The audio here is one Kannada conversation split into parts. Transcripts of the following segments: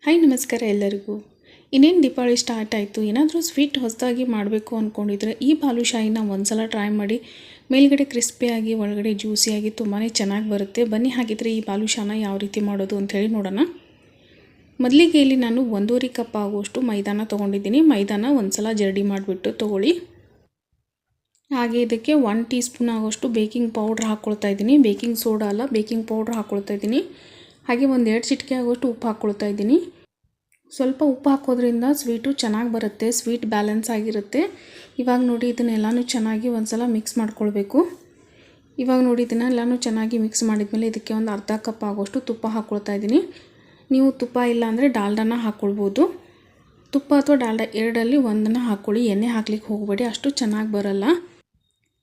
ಹಾಯ್ ನಮಸ್ಕಾರ ಎಲ್ಲರಿಗೂ. ಇನ್ನೇನು ದೀಪಾವಳಿ ಸ್ಟಾರ್ಟ್ ಆಯಿತು. ಏನಾದರೂ ಸ್ವೀಟ್ ಹೊಸದಾಗಿ ಮಾಡಬೇಕು ಅಂದ್ಕೊಂಡಿದ್ರೆ ಈ ಬಾಲುಶಾಹಿನ ಒಂದ್ಸಲ ಟ್ರೈ ಮಾಡಿ. ಮೇಲ್ಗಡೆ ಕ್ರಿಸ್ಪಿಯಾಗಿ ಒಳಗಡೆ ಜ್ಯೂಸಿಯಾಗಿ ತುಂಬಾ ಚೆನ್ನಾಗಿ ಬರುತ್ತೆ. ಬನ್ನಿ ಹಾಗಿದ್ರೆ ಈ ಬಾಲುಶಾನ ಯಾವ ರೀತಿ ಮಾಡೋದು ಅಂಥೇಳಿ ನೋಡೋಣ. ಮೊದಲಿಗೆ ಇಲ್ಲಿ ನಾನು 1.5 ಕಪ್ ಆಗುವಷ್ಟು ಮೈದಾನ ತೊಗೊಂಡಿದ್ದೀನಿ. ಮೈದಾನ ಒಂದ್ಸಲ ಜರಡಿ ಮಾಡಿಬಿಟ್ಟು ತೊಗೊಳ್ಳಿ. ಹಾಗೆ ಇದಕ್ಕೆ 1 ಟೀ ಸ್ಪೂನ್ ಆಗುವಷ್ಟು ಬೇಕಿಂಗ್ ಪೌಡ್ರ್ ಹಾಕ್ಕೊಳ್ತಾ ಇದ್ದೀನಿ. ಬೇಕಿಂಗ್ ಸೋಡಾ ಅಲ್ಲ, ಬೇಕಿಂಗ್ ಪೌಡ್ರ್ ಹಾಕ್ಕೊಳ್ತಾ ಇದ್ದೀನಿ. ಹಾಗೆ 1-2 ಚಿಟಿಕೆ ಆಗುವಷ್ಟು ಉಪ್ಪು ಹಾಕ್ಕೊಳ್ತಾ ಇದ್ದೀನಿ. ಸ್ವಲ್ಪ ಉಪ್ಪು ಹಾಕೋದ್ರಿಂದ ಸ್ವೀಟು ಚೆನ್ನಾಗಿ ಬರುತ್ತೆ, ಸ್ವೀಟ್ ಬ್ಯಾಲೆನ್ಸ್ ಆಗಿರುತ್ತೆ. ಇವಾಗ ನೋಡಿ ಇದನ್ನೆಲ್ಲನೂ ಚೆನ್ನಾಗಿ ಒಂದ್ಸಲ ಮಿಕ್ಸ್ ಮಾಡ್ಕೊಳ್ಬೇಕು. ಇವಾಗ ನೋಡಿ ಇದನ್ನೆಲ್ಲನೂ ಚೆನ್ನಾಗಿ ಮಿಕ್ಸ್ ಮಾಡಿದ್ಮೇಲೆ ಇದಕ್ಕೆ ಒಂದು ಅರ್ಧ ಕಪ್ ಆಗುವಷ್ಟು ತುಪ್ಪ ಹಾಕ್ಕೊಳ್ತಾ ಇದ್ದೀನಿ. ನೀವು ತುಪ್ಪ ಇಲ್ಲ ಅಂದರೆ ಡಾಲ್ಡಾನ ಹಾಕ್ಕೊಳ್ಬೋದು. ತುಪ್ಪ ಅಥವಾ ಡಾಲ್ಡಾ ಎರಡರಲ್ಲಿ ಒಂದನ್ನು ಹಾಕ್ಕೊಳ್ಳಿ. ಎಣ್ಣೆ ಹಾಕ್ಲಿಕ್ಕೆ ಹೋಗಬೇಡಿ, ಅಷ್ಟು ಚೆನ್ನಾಗಿ ಬರಲ್ಲ.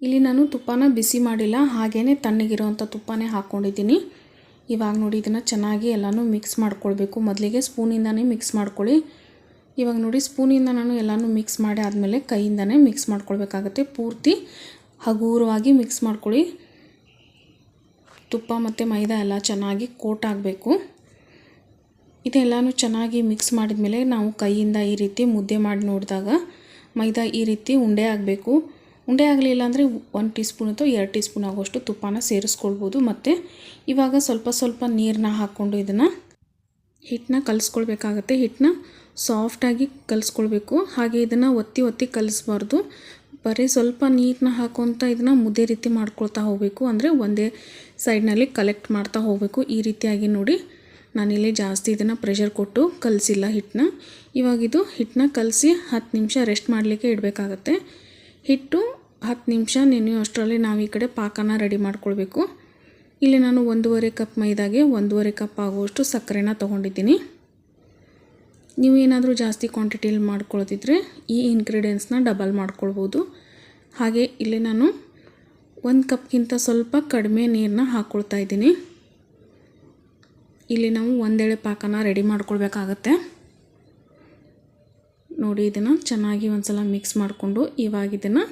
ಇಲ್ಲಿ ನಾನು ತುಪ್ಪನ ಬಿಸಿ ಮಾಡಿಲ್ಲ, ಹಾಗೇ ತಣ್ಣಗಿರೋವಂಥ ತುಪ್ಪನೇ ಹಾಕ್ಕೊಂಡಿದ್ದೀನಿ. ಇವಾಗ ನೋಡಿ ಇದನ್ನು ಚೆನ್ನಾಗಿ ಎಲ್ಲನೂ ಮಿಕ್ಸ್ ಮಾಡ್ಕೊಳ್ಬೇಕು. ಮೊದಲಿಗೆ ಸ್ಪೂನಿಂದನೇ ಮಿಕ್ಸ್ ಮಾಡ್ಕೊಳ್ಳಿ. ಇವಾಗ ನೋಡಿ ಸ್ಪೂನಿಂದ ನಾನು ಎಲ್ಲನೂ ಮಿಕ್ಸ್ ಮಾಡಿ ಆದಮೇಲೆ ಕೈಯಿಂದನೇ ಮಿಕ್ಸ್ ಮಾಡ್ಕೊಳ್ಬೇಕಾಗತ್ತೆ. ಪೂರ್ತಿ ಹಗುರವಾಗಿ ಮಿಕ್ಸ್ ಮಾಡ್ಕೊಳ್ಳಿ. ತುಪ್ಪ ಮತ್ತು ಮೈದಾ ಎಲ್ಲ ಚೆನ್ನಾಗಿ ಕೋಟ್ ಆಗಬೇಕು. ಇದೆಲ್ಲನೂ ಚೆನ್ನಾಗಿ ಮಿಕ್ಸ್ ಮಾಡಿದ ಮೇಲೆ ನಾವು ಕೈಯಿಂದ ಈ ರೀತಿ ಮುದ್ದೆ ಮಾಡಿ ನೋಡಿದಾಗ ಮೈದಾ ಈ ರೀತಿ ಉಂಡೆ ಆಗಬೇಕು. ಉಂಡೆ ಆಗಲಿಲ್ಲ ಅಂದರೆ 1 ಟೀ ಸ್ಪೂನ್ ಅಥವಾ 2 ಟೀ ಸ್ಪೂನ್ ಆಗುವಷ್ಟು ತುಪ್ಪನ ಸೇರಿಸ್ಕೊಳ್ಬೋದು. ಮತ್ತು ಇವಾಗ ಸ್ವಲ್ಪ ನೀರನ್ನ ಹಾಕ್ಕೊಂಡು ಇದನ್ನು ಹಿಟ್ಟನ್ನ ಕಲಿಸ್ಕೊಳ್ಬೇಕಾಗತ್ತೆ. ಹಿಟ್ಟನ್ನ ಸಾಫ್ಟಾಗಿ ಕಲಿಸ್ಕೊಳ್ಬೇಕು. ಹಾಗೆ ಇದನ್ನು ಒತ್ತಿ ಕಲಿಸ್ಬಾರ್ದು. ಬರೀ ಸ್ವಲ್ಪ ನೀರನ್ನ ಹಾಕೊತ ಇದನ್ನು ಮುದ್ದೆ ರೀತಿ ಮಾಡ್ಕೊಳ್ತಾ ಹೋಗಬೇಕು. ಅಂದರೆ ಒಂದೇ ಸೈಡ್ನಲ್ಲಿ ಕಲೆಕ್ಟ್ ಮಾಡ್ತಾ ಹೋಗಬೇಕು. ಈ ರೀತಿಯಾಗಿ ನೋಡಿ ನಾನಿಲ್ಲಿ ಜಾಸ್ತಿ ಇದನ್ನು ಪ್ರೆಷರ್ ಕೊಟ್ಟು ಕಲಿಸಿಲ್ಲ ಹಿಟ್ಟನ್ನ. ಇವಾಗಿದು ಹಿಟ್ಟನ್ನ ಕಲಸಿ 10 ನಿಮಿಷ ರೆಸ್ಟ್ ಮಾಡಲಿಕ್ಕೆ ಇಡಬೇಕಾಗತ್ತೆ. ಹಿಟ್ಟು 10 ನಿಮಿಷ ನೆನೆಯೋ ಅಷ್ಟರಲ್ಲಿ ನಾವು ಈ ಕಡೆ ಪಾಕನ ರೆಡಿ ಮಾಡ್ಕೊಳ್ಬೇಕು. ಇಲ್ಲಿ ನಾನು 1.5 ಕಪ್ ಮೈದಾಗೆ 1.5 ಕಪ್ ಆಗುವಷ್ಟು ಸಕ್ಕರೆನ ತೊಗೊಂಡಿದ್ದೀನಿ. ನೀವು ಏನಾದರೂ ಜಾಸ್ತಿ ಕ್ವಾಂಟಿಟಿಯಲ್ಲಿ ಮಾಡ್ಕೊಳ್ತಿದ್ರೆ ಈ ಇಂಗ್ರೀಡಿಯೆಂಟ್ಸ್ನ ಡಬಲ್ ಮಾಡ್ಕೊಳ್ಬೋದು. ಹಾಗೆ ಇಲ್ಲಿ ನಾನು 1 ಕಪ್ಗಿಂತ ಸ್ವಲ್ಪ ಕಡಿಮೆ ನೀರನ್ನ ಹಾಕ್ಕೊಳ್ತಾ ಇದ್ದೀನಿ. ಇಲ್ಲಿ ನಾವು ಒಂದೆಳೆ ಪಾಕನ ರೆಡಿ ಮಾಡ್ಕೊಳ್ಬೇಕಾಗತ್ತೆ. ನೋಡಿ ಇದನ್ನು ಚೆನ್ನಾಗಿ ಒಂದ್ಸಲ ಮಿಕ್ಸ್ ಮಾಡಿಕೊಂಡು ಇವಾಗ ಇದನ್ನು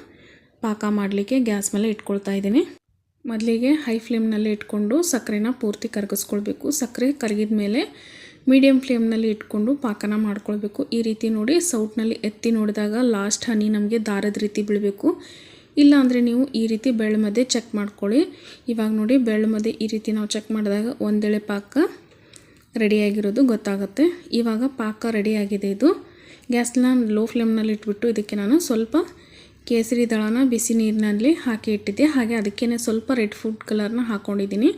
ಪಾಕ ಮಾಡಲಿಕ್ಕೆ ಗ್ಯಾಸ್ ಮೇಲೆ ಇಟ್ಕೊಳ್ತಾ ಇದ್ದೀನಿ. ಮೊದಲಿಗೆ ಹೈ ಫ್ಲೇಮ್ನಲ್ಲಿ ಇಟ್ಕೊಂಡು ಸಕ್ಕರೆನ ಪೂರ್ತಿ ಕರಗಿಸ್ಕೊಳ್ಬೇಕು. ಸಕ್ಕರೆ ಕರಗಿದ ಮೇಲೆ ಮೀಡಿಯಮ್ ಫ್ಲೇಮ್ನಲ್ಲಿ ಇಟ್ಕೊಂಡು ಪಾಕನ ಮಾಡ್ಕೊಳ್ಬೇಕು. ಈ ರೀತಿ ನೋಡಿ ಸೌಟ್ನಲ್ಲಿ ಎತ್ತಿ ನೋಡಿದಾಗ ಲಾಸ್ಟ್ ಹನಿ ನಮಗೆ ದಾರದ ರೀತಿ ಬೀಳಬೇಕು. ಇಲ್ಲ ಅಂದರೆ ನೀವು ಈ ರೀತಿ ಬೆಳ್ಳ ಮಧ್ಯೆ ಚೆಕ್ ಮಾಡ್ಕೊಳ್ಳಿ. ಇವಾಗ ನೋಡಿ ಬೆಳ್ಳ ಮಧ್ಯೆ ಈ ರೀತಿ ನಾವು ಚೆಕ್ ಮಾಡಿದಾಗ ಒಂದೆಳೆ ಪಾಕ ರೆಡಿಯಾಗಿರೋದು ಗೊತ್ತಾಗುತ್ತೆ. ಇವಾಗ ಪಾಕ ರೆಡಿಯಾಗಿದೆ. ಇದು ಗ್ಯಾಸ್ನ ಲೋ ಫ್ಲೇಮ್ನಲ್ಲಿ ಇಟ್ಬಿಟ್ಟು ಇದಕ್ಕೆ ನಾನು ಸ್ವಲ್ಪ ಕೇಸರಿ ದಳನ ಬಿಸಿ ನೀರಿನಲ್ಲಿ ಹಾಕಿ ಇಟ್ಟಿದ್ದೆ. ಹಾಗೆ ಅದಕ್ಕೇ ಸ್ವಲ್ಪ ರೆಡ್ ಫುಡ್ ಕಲರ್ನ ಹಾಕ್ಕೊಂಡಿದ್ದೀನಿ.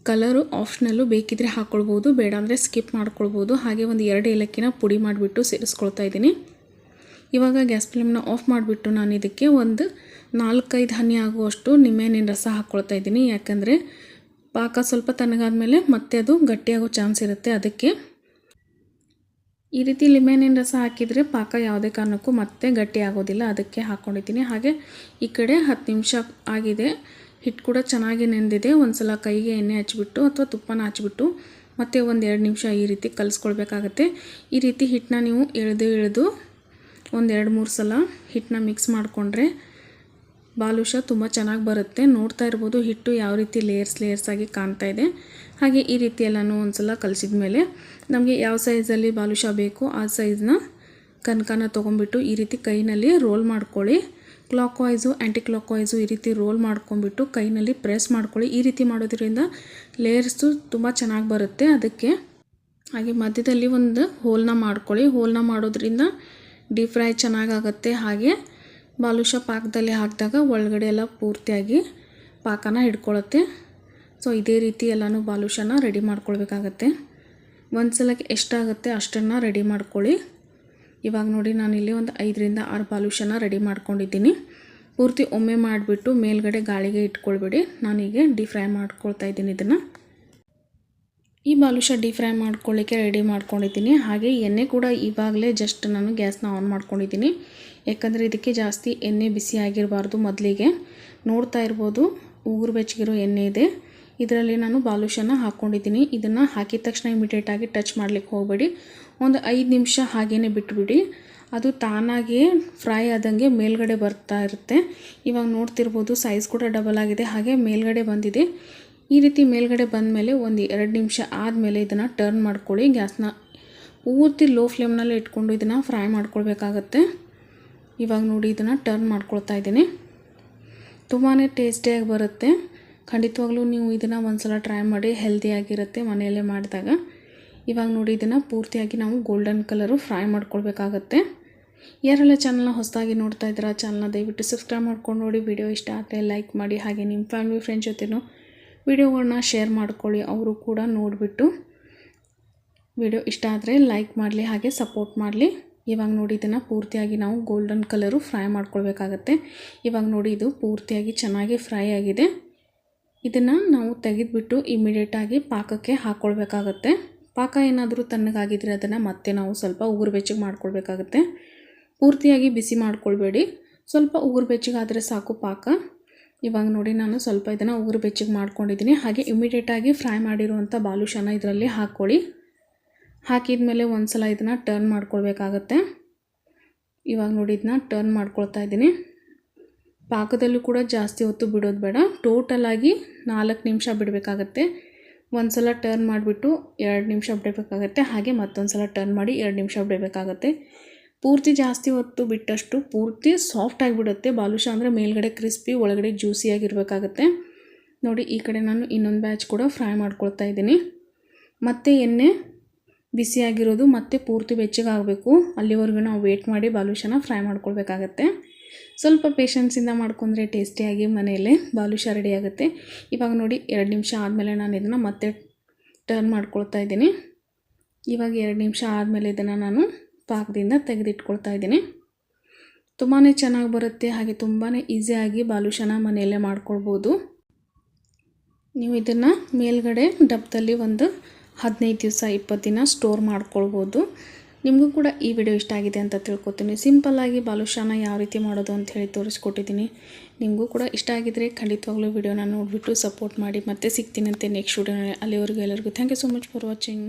ಕಲರು ಆಪ್ಷನಲ್ಲು, ಬೇಕಿದ್ರೆ ಹಾಕ್ಕೊಳ್ಬೋದು, ಬೇಡ ಅಂದರೆ ಸ್ಕಿಪ್ ಮಾಡ್ಕೊಳ್ಬೋದು. ಹಾಗೆ ಒಂದು 2 ಏಲಕ್ಕಿನ ಪುಡಿ ಮಾಡಿಬಿಟ್ಟು ಸೇರಿಸ್ಕೊಳ್ತಾ ಇದ್ದೀನಿ. ಇವಾಗ ಗ್ಯಾಸ್ ಫ್ಲೇಮ್ನ ಆಫ್ ಮಾಡಿಬಿಟ್ಟು ನಾನು ಇದಕ್ಕೆ ಒಂದು 4-5 ಹನಿ ಆಗುವಷ್ಟು ನಿಂಬೆಹಣ್ಣಿನ ರಸ ಹಾಕ್ಕೊಳ್ತಾ ಇದ್ದೀನಿ. ಯಾಕಂದರೆ ಪಾಕ ಸ್ವಲ್ಪ ತಣ್ಣಗಾದ್ಮೇಲೆ ಮತ್ತೆ ಅದು ಗಟ್ಟಿಯಾಗೋ ಚಾನ್ಸ್ ಇರುತ್ತೆ. ಅದಕ್ಕೆ ಈ ರೀತಿ ಲಿಂಬೆಹಣ್ಣಿನ ರಸ ಹಾಕಿದರೆ ಪಾಕ ಯಾವುದೇ ಕಾರಣಕ್ಕೂ ಮತ್ತೆ ಗಟ್ಟಿ ಆಗೋದಿಲ್ಲ. ಅದಕ್ಕೆ ಹಾಕ್ಕೊಂಡಿದ್ದೀನಿ. ಹಾಗೆ ಈ ಕಡೆ 10 ನಿಮಿಷ ಆಗಿದೆ. ಹಿಟ್ಟು ಕೂಡ ಚೆನ್ನಾಗಿ ನೆಂದಿದೆ. ಒಂದ್ಸಲ ಕೈಗೆ ಎಣ್ಣೆ ಹಚ್ಬಿಟ್ಟು ಅಥವಾ ತುಪ್ಪನ ಹಚ್ಬಿಟ್ಟು ಮತ್ತೆ 1-2 ನಿಮಿಷ ಈ ರೀತಿ ಕಲಿಸ್ಕೊಳ್ಬೇಕಾಗತ್ತೆ. ಈ ರೀತಿ ಹಿಟ್ಟನ್ನ ನೀವು ಎಳೆದು 1-2-3 ಸಲ ಹಿಟ್ಟನ್ನ ಮಿಕ್ಸ್ ಮಾಡಿಕೊಂಡ್ರೆ ಬಾಲುಷಾ ತುಂಬ ಚೆನ್ನಾಗಿ ಬರುತ್ತೆ. ನೋಡ್ತಾ ಇರ್ಬೋದು ಹಿಟ್ಟು ಯಾವ ರೀತಿ ಲೇಯರ್ಸ್ ಆಗಿ ಕಾಣ್ತಾ ಇದೆ. ಹಾಗೆ ಈ ರೀತಿ ಎಲ್ಲನೂ ಒಂದ್ಸಲ ಕಲಿಸಿದ ಮೇಲೆ ನಮಗೆ ಯಾವ ಸೈಜಲ್ಲಿ ಬಾಲುಷಾ ಬೇಕು ಆ ಸೈಜ್ನ ಕನಕನ ತೊಗೊಂಡ್ಬಿಟ್ಟು ಈ ರೀತಿ ಕೈನಲ್ಲಿ ರೋಲ್ ಮಾಡ್ಕೊಳ್ಳಿ. ಕ್ಲಾಕ್ ವೈಸು ಆ್ಯಂಟಿ ಕ್ಲಾಕ್ ವೈಸು ಈ ರೀತಿ ರೋಲ್ ಮಾಡ್ಕೊಂಡ್ಬಿಟ್ಟು ಕೈನಲ್ಲಿ ಪ್ರೆಸ್ ಮಾಡ್ಕೊಳ್ಳಿ. ಈ ರೀತಿ ಮಾಡೋದ್ರಿಂದ ಲೇಯರ್ಸು ತುಂಬ ಚೆನ್ನಾಗಿ ಬರುತ್ತೆ. ಅದಕ್ಕೆ ಹಾಗೆ ಮಧ್ಯದಲ್ಲಿ ಒಂದು ಹೋಲ್ನ ಮಾಡ್ಕೊಳ್ಳಿ. ಹೋಲ್ನ ಮಾಡೋದ್ರಿಂದ ಡೀಪ್ ಫ್ರೈ ಚೆನ್ನಾಗಾಗುತ್ತೆ. ಹಾಗೆ ಬಾಲುಷಾ ಪಾಕದಲ್ಲಿ ಹಾಕಿದಾಗ ಒಳಗಡೆ ಎಲ್ಲ ಪೂರ್ತಿಯಾಗಿ ಪಾಕನ ಹಿಡ್ಕೊಳ್ಳುತ್ತೆ. ಸೊ ಇದೇ ರೀತಿ ಎಲ್ಲನೂ ಬಾಲುಷಾನ ರೆಡಿ ಮಾಡ್ಕೊಳ್ಬೇಕಾಗತ್ತೆ. ಒಂದು ಸಲಕ್ಕೆ ಎಷ್ಟಾಗುತ್ತೆ ಅಷ್ಟನ್ನು ರೆಡಿ ಮಾಡ್ಕೊಳ್ಳಿ. ಇವಾಗ ನೋಡಿ ನಾನಿಲ್ಲಿ ಒಂದು 5-6 ಬಾಲುಷಾನ ರೆಡಿ ಮಾಡ್ಕೊಂಡಿದ್ದೀನಿ. ಪೂರ್ತಿ ಒಮ್ಮೆ ಮಾಡಿಬಿಟ್ಟು ಮೇಲ್ಗಡೆ ಗಾಳಿಗೆ ಇಟ್ಕೊಳ್ಬೇಡಿ. ನಾನೀಗ ಡೀಪ್ ಫ್ರೈ ಮಾಡ್ಕೊಳ್ತಾ ಇದ್ದೀನಿ. ಇದನ್ನು ಈ ಬಾಲುಷಾ ಡೀಪ್ ಫ್ರೈ ಮಾಡ್ಕೊಳ್ಳಿಕ್ಕೆ ರೆಡಿ ಮಾಡ್ಕೊಂಡಿದ್ದೀನಿ. ಹಾಗೆ ಎಣ್ಣೆ ಕೂಡ ಇವಾಗಲೇ ಜಸ್ಟ್ ನಾನು ಗ್ಯಾಸ್ನ ಆನ್ ಮಾಡ್ಕೊಂಡಿದ್ದೀನಿ. ಯಾಕಂದರೆ ಇದಕ್ಕೆ ಜಾಸ್ತಿ ಎಣ್ಣೆ ಬಿಸಿ ಆಗಿರಬಾರ್ದು. ಮೊದಲಿಗೆ ನೋಡ್ತಾ ಇರ್ಬೋದು ಉಗುರು ಬೆಚ್ಚಗಿರೋ ಎಣ್ಣೆ ಇದೆ. ಇದರಲ್ಲಿ ನಾನು ಬಾಲುಷಾನ ಹಾಕ್ಕೊಂಡಿದ್ದೀನಿ. ಇದನ್ನು ಹಾಕಿದ ತಕ್ಷಣ ಇಮಿಡಿಯೇಟಾಗಿ ಟಚ್ ಮಾಡಲಿಕ್ಕೆ ಹೋಗಬೇಡಿ. ಒಂದು 5 ನಿಮಿಷ ಹಾಗೇ ಬಿಟ್ಬಿಡಿ. ಅದು ತಾನಾಗಿಯೇ ಫ್ರೈ ಆದಂಗೆ ಮೇಲ್ಗಡೆ ಬರ್ತಾ ಇರುತ್ತೆ. ಇವಾಗ ನೋಡ್ತಿರ್ಬೋದು ಸೈಜ್ ಕೂಡ ಡಬಲ್ ಆಗಿದೆ. ಹಾಗೆ ಮೇಲ್ಗಡೆ ಬಂದಿದೆ. ಈ ರೀತಿ ಮೇಲ್ಗಡೆ ಬಂದ ಮೇಲೆ ಒಂದು 2 ನಿಮಿಷ ಆದಮೇಲೆ ಇದನ್ನು ಟರ್ನ್ ಮಾಡ್ಕೊಳ್ಳಿ. ಗ್ಯಾಸ್ನ ಪೂರ್ತಿ ಲೋ ಫ್ಲೇಮ್ನಲ್ಲಿ ಇಟ್ಕೊಂಡು ಇದನ್ನು ಫ್ರೈ ಮಾಡ್ಕೊಳ್ಬೇಕಾಗತ್ತೆ. ಇವಾಗ ನೋಡಿ ಇದನ್ನು ಟರ್ನ್ ಮಾಡ್ಕೊಳ್ತಾ ಇದ್ದೀನಿ. ತುಂಬಾ ಟೇಸ್ಟಿಯಾಗಿ ಬರುತ್ತೆ. ಖಂಡಿತವಾಗ್ಲೂ ನೀವು ಇದನ್ನು ಒಂದ್ಸಲ ಟ್ರೈ ಮಾಡಿ, ಹೆಲ್ದಿಯಾಗಿರುತ್ತೆ ಮನೆಯಲ್ಲೇ ಮಾಡಿದಾಗ. ಇವಾಗ ನೋಡಿ ಇದನ್ನು ಪೂರ್ತಿಯಾಗಿ ನಾವು ಗೋಲ್ಡನ್ ಕಲರು ಫ್ರೈ ಮಾಡ್ಕೊಳ್ಬೇಕಾಗತ್ತೆ. ಯಾರೆಲ್ಲ ಚಾನಲ್ನ ಹೊಸದಾಗಿ ನೋಡ್ತಾ ಇದ್ದೀರಾ ಚಾನಲ್ನ ದಯವಿಟ್ಟು ಸಬ್ಸ್ಕ್ರೈಬ್ ಮಾಡ್ಕೊಂಡು ನೋಡಿ. ವಿಡಿಯೋ ಇಷ್ಟ ಆದರೆ ಲೈಕ್ ಮಾಡಿ, ಹಾಗೆ ನಿಮ್ಮ ಫ್ಯಾಮಿಲಿ ಫ್ರೆಂಡ್ಸ್ ಜೊತೆನೂ ವಿಡಿಯೋಗಳನ್ನ ಶೇರ್ ಮಾಡ್ಕೊಳ್ಳಿ. ಅವರು ಕೂಡ ನೋಡಿಬಿಟ್ಟು ವಿಡಿಯೋ ಇಷ್ಟ ಆದರೆ ಲೈಕ್ ಮಾಡಲಿ, ಹಾಗೆ ಸಪೋರ್ಟ್ ಮಾಡಲಿ. ಇವಾಗ ನೋಡಿ ಇದನ್ನು ಪೂರ್ತಿಯಾಗಿ ನಾವು ಗೋಲ್ಡನ್ ಕಲರು ಫ್ರೈ ಮಾಡ್ಕೊಳ್ಬೇಕಾಗತ್ತೆ. ಇವಾಗ ನೋಡಿ ಇದು ಪೂರ್ತಿಯಾಗಿ ಚೆನ್ನಾಗಿ ಫ್ರೈ ಆಗಿದೆ. ಇದನ್ನು ನಾವು ತೆಗೆದುಬಿಟ್ಟು ಇಮಿಡಿಯೇಟಾಗಿ ಪಾಕಕ್ಕೆ ಹಾಕ್ಕೊಳ್ಬೇಕಾಗತ್ತೆ. ಪಾಕ ಏನಾದರೂ ತಣ್ಣಗಾಗಿದ್ದರೆ ಅದನ್ನು ಮತ್ತೆ ನಾವು ಸ್ವಲ್ಪ ಉಗುರು ಬೆಚ್ಚಗೆ ಮಾಡ್ಕೊಳ್ಬೇಕಾಗತ್ತೆ. ಪೂರ್ತಿಯಾಗಿ ಬಿಸಿ ಮಾಡ್ಕೊಳ್ಬೇಡಿ, ಸ್ವಲ್ಪ ಉಗುರು ಬೆಚ್ಚಗಾದರೆ ಸಾಕು ಪಾಕ. ಇವಾಗ ನೋಡಿ ನಾನು ಸ್ವಲ್ಪ ಇದನ್ನು ಉಗುರು ಬೆಚ್ಚಗೆ ಮಾಡ್ಕೊಂಡಿದ್ದೀನಿ. ಹಾಗೆ ಇಮಿಡಿಯೇಟಾಗಿ ಫ್ರೈ ಮಾಡಿರುವಂಥ ಬಾಲುಷಾನ ಇದರಲ್ಲಿ ಹಾಕ್ಕೊಳ್ಳಿ. ಹಾಕಿದ ಮೇಲೆ ಒಂದು ಸಲ ಇದನ್ನು ಟರ್ನ್ ಮಾಡ್ಕೊಳ್ಬೇಕಾಗತ್ತೆ. ಇವಾಗ ನೋಡಿ ಇದನ್ನ ಟರ್ನ್ ಮಾಡ್ಕೊಳ್ತಾ ಇದ್ದೀನಿ. ಪಾಕದಲ್ಲೂ ಕೂಡ ಜಾಸ್ತಿ ಹೊತ್ತು ಬಿಡೋದು ಬೇಡ, ಟೋಟಲಾಗಿ 4 ನಿಮಿಷ ಬಿಡಬೇಕಾಗತ್ತೆ. ಒಂದು ಸಲ ಟರ್ನ್ ಮಾಡಿಬಿಟ್ಟು 2 ನಿಮಿಷ ಬಿಡಬೇಕಾಗತ್ತೆ. ಹಾಗೆ ಮತ್ತೊಂದು ಸಲ ಟರ್ನ್ ಮಾಡಿ 2 ನಿಮಿಷ ಬಿಡಬೇಕಾಗತ್ತೆ. ಪೂರ್ತಿ ಜಾಸ್ತಿ ಹೊತ್ತು ಬಿಟ್ಟಷ್ಟು ಪೂರ್ತಿ ಸಾಫ್ಟ್ ಆಗಿಬಿಡುತ್ತೆ. ಬಾಲುಷಾ ಅಂದರೆ ಮೇಲ್ಗಡೆ ಕ್ರಿಸ್ಪಿ, ಒಳಗಡೆ ಜ್ಯೂಸಿಯಾಗಿರಬೇಕಾಗತ್ತೆ. ನೋಡಿ ಈ ಕಡೆ ನಾನು ಇನ್ನೊಂದು ಬ್ಯಾಚ್ ಕೂಡ ಫ್ರೈ ಮಾಡ್ಕೊಳ್ತಾ ಇದ್ದೀನಿ. ಮತ್ತೆ ಎಣ್ಣೆ ಬಿಸಿಯಾಗಿರೋದು ಮತ್ತೆ ಪೂರ್ತಿ ಬೆಚ್ಚಗಾಗಬೇಕು, ಅಲ್ಲಿವರೆಗೂ ನಾವು ವೇಟ್ ಮಾಡಿ ಬಾಲುಷಾನ ಫ್ರೈ ಮಾಡ್ಕೊಳ್ಬೇಕಾಗತ್ತೆ. ಸ್ವಲ್ಪ ಪೇಷನ್ಸಿಂದ ಮಾಡ್ಕೊಂಡ್ರೆ ಟೇಸ್ಟಿಯಾಗಿ ಮನೆಯಲ್ಲೇ ಬಾಲುಷಾ ರೆಡಿ ಆಗುತ್ತೆ. ಇವಾಗ ನೋಡಿ 2 ನಿಮಿಷ ಆದಮೇಲೆ ನಾನು ಇದನ್ನು ಮತ್ತೆ ಟರ್ನ್ ಮಾಡ್ಕೊಳ್ತಾ ಇದ್ದೀನಿ. ಇವಾಗ 2 ನಿಮಿಷ ಆದಮೇಲೆ ಇದನ್ನು ನಾನು ಪಾಕದಿಂದ ತೆಗೆದಿಟ್ಕೊಳ್ತಾ ಇದ್ದೀನಿ. ತುಂಬಾ ಚೆನ್ನಾಗಿ ಬರುತ್ತೆ, ಹಾಗೆ ತುಂಬಾ ಈಸಿಯಾಗಿ ಬಾಲುಷಾನ ಮನೆಯಲ್ಲೇ ಮಾಡ್ಕೊಳ್ಬೋದು. ನೀವು ಇದನ್ನು ಮೇಲ್ಗಡೆ ಡಬ್ಬದಲ್ಲಿ ಒಂದು 15 ದಿವಸ 20 ದಿನ ಸ್ಟೋರ್ ಮಾಡ್ಕೊಳ್ಬೋದು. ನಿಮಗೂ ಕೂಡ ಈ ವಿಡಿಯೋ ಇಷ್ಟ ಆಗಿದೆ ಅಂತ ತಿಳ್ಕೊತೀನಿ. ಸಿಂಪಲ್ಲಾಗಿ ಬಾಲುಷಾನ ಯಾವ ರೀತಿ ಮಾಡೋದು ಅಂತ ಹೇಳಿ ತೋರಿಸ್ಕೊಟ್ಟಿದ್ದೀನಿ. ನಿಮಗೂ ಕೂಡ ಇಷ್ಟ ಆಗಿದ್ದರೆ ಖಂಡಿತವಾಗ್ಲೂ ವಿಡಿಯೋನ ನೋಡಿಬಿಟ್ಟು ಸಪೋರ್ಟ್ ಮಾಡಿ. ಮತ್ತೆ ಸಿಗ್ತೀನಂತೆ ನೆಕ್ಸ್ಟ್ ವಿಡಿಯೋನಲ್ಲಿ. ಅಲ್ಲಿವರೆಗೂ ಎಲ್ಲರಿಗೂ thank you so much for watching.